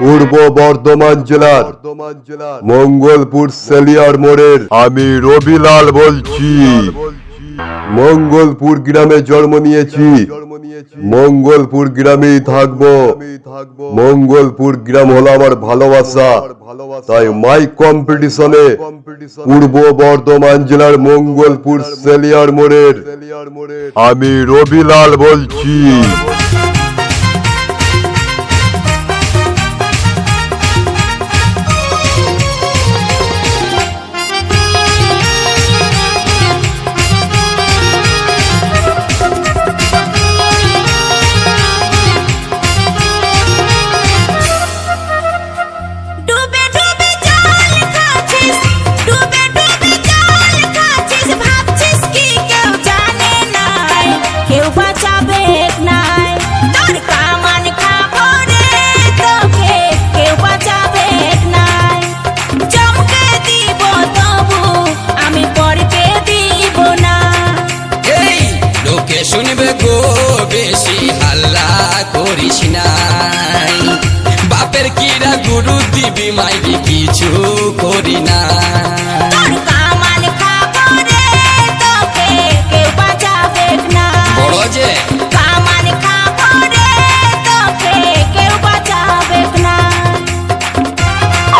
পূর্ব বর্ধমান জেলার মঙ্গলপুর সেলিয়ার মোড়ের আমি রবিলাল বলছি। মঙ্গলপুর গ্রামে জন্ম নিয়েছি, মঙ্গলপুর গ্রামেই থাকবো। মঙ্গলপুর গ্রাম হলো আমার ভালোবাসা, তাই মাই কম্পিটিশনে পূর্ব বর্ধমান জেলার মঙ্গলপুর সেলিয়ার মোড়ের আমি রবিলাল বলছি। শুনবে গো বেশি হাল্লা করিস নাই, বাপের কিরা গুরু দিবি মাইরি কিছু করি না। বড় যে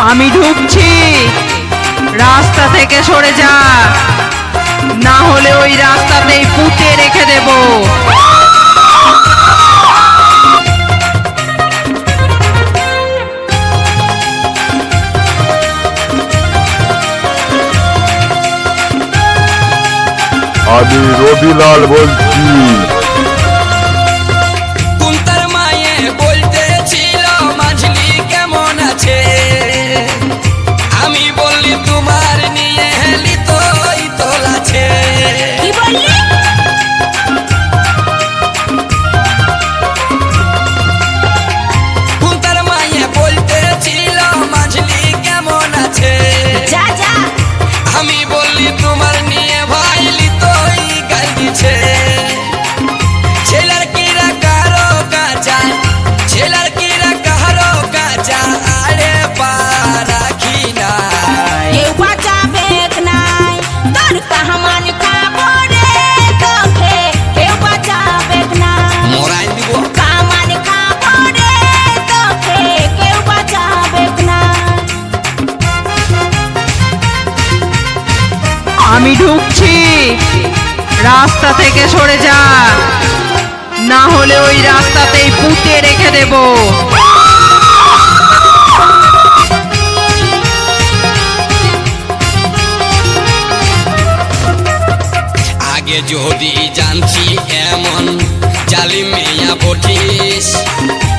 আমি ঢুকছি, রাস্তা থেকে সরে যা, না হলে ওই রাস্তাতেই পুঁতে রেখে দেব। আমি রবিলাল বলছি। কুন্তার মায়ে বলতেছিল মাঝলি কেমন আছে, আমি বললি তোমার নিয়ে হেলি তোই তোল আছে। কুন্তার মায়ে বলতেছিল মাঝলি কেমন আছে, আমি বললি তোমার নিয়ে ভাইলি তোই গাই দিছে। ছেলের কিরা কারো কাঁচা, ছেলের কিরা কারো কাঁচা, আরে পা রাখি নাই। মরাই দিব আমি ঢুকছি, রাস্তা থেকে সরে যা, না হলে ওই রাস্তাতেই পুঁতে রেখে দেব। আগে যদি জানছি এমন জালি মেয়া বটিস,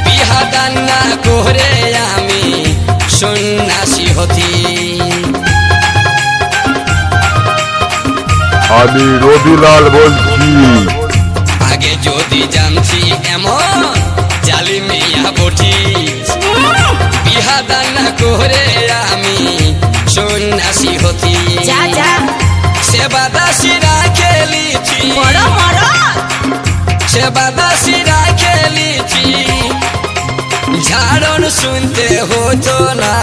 বিহা দান না করে আমি সন্ন্যাসী হতি। আমি রবিলাল বলছি। আগে যদি জানছি এমন জালি মেয়া বটিস, বিহা দান না করে আমি সন্ন্যাসী হতি। সেবা দাসীরা খেলিছি, সেবা দাসীরা খেলিছি, ঝাড়ন শুনতে হতো না।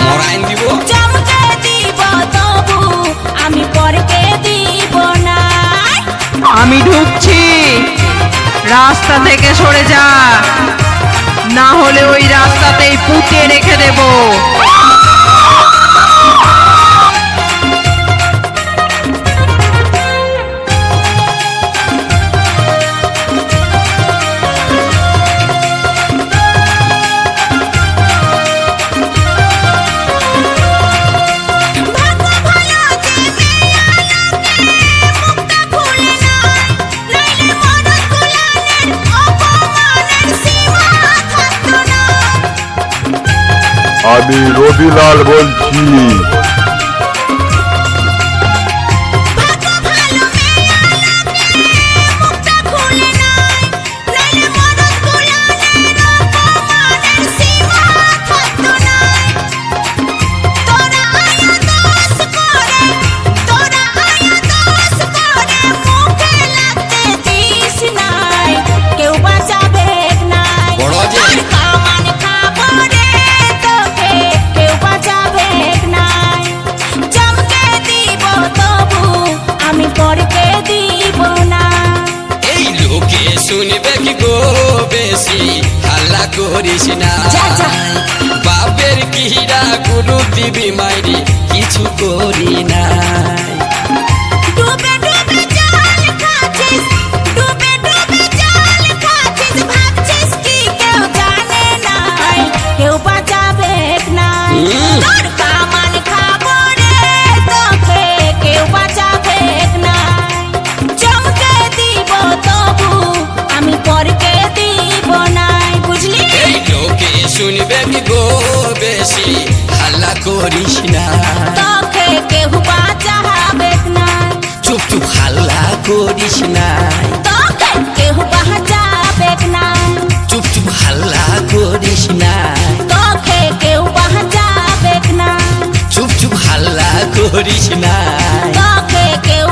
মরাইন দিব আমি ঢুকছি, রাস্তা থেকে সরে যা, না হলে ওই রাস্তাতেই পুঁতে রেখে দেব। আমি রবিলাল বলছি। করিস না যা, যা। বাপের কিরা গুরু দিবি মাইরি কিছু করি না ডুবে ডুবে জল খাচ্ছিস, ডুবে ডুবে জল খাচ্ছিস, ভাবছিস কি কেউ জানে নাই, কেউ বাঁচাবে নাই। তোর কামান খাবো রে তোকে, কেউ বাঁচাবে নাই। চমকে দিব তবু আমি পরকে দিব নাই, বুঝলি? এই লোকে শুনবে কি গো বেশি হাল্লা করিস না তোকে কেউ বাঁচাবে নাই, চুপ চুপ হাল্লা করিস না তোকে কেউ বাঁচাবে নাই, চুপ চুপ হাল্লা করিস না তোকে কেউ বাঁচাবে নাই, চুপ চুপ হাল্লা করিস না তোকে কেউ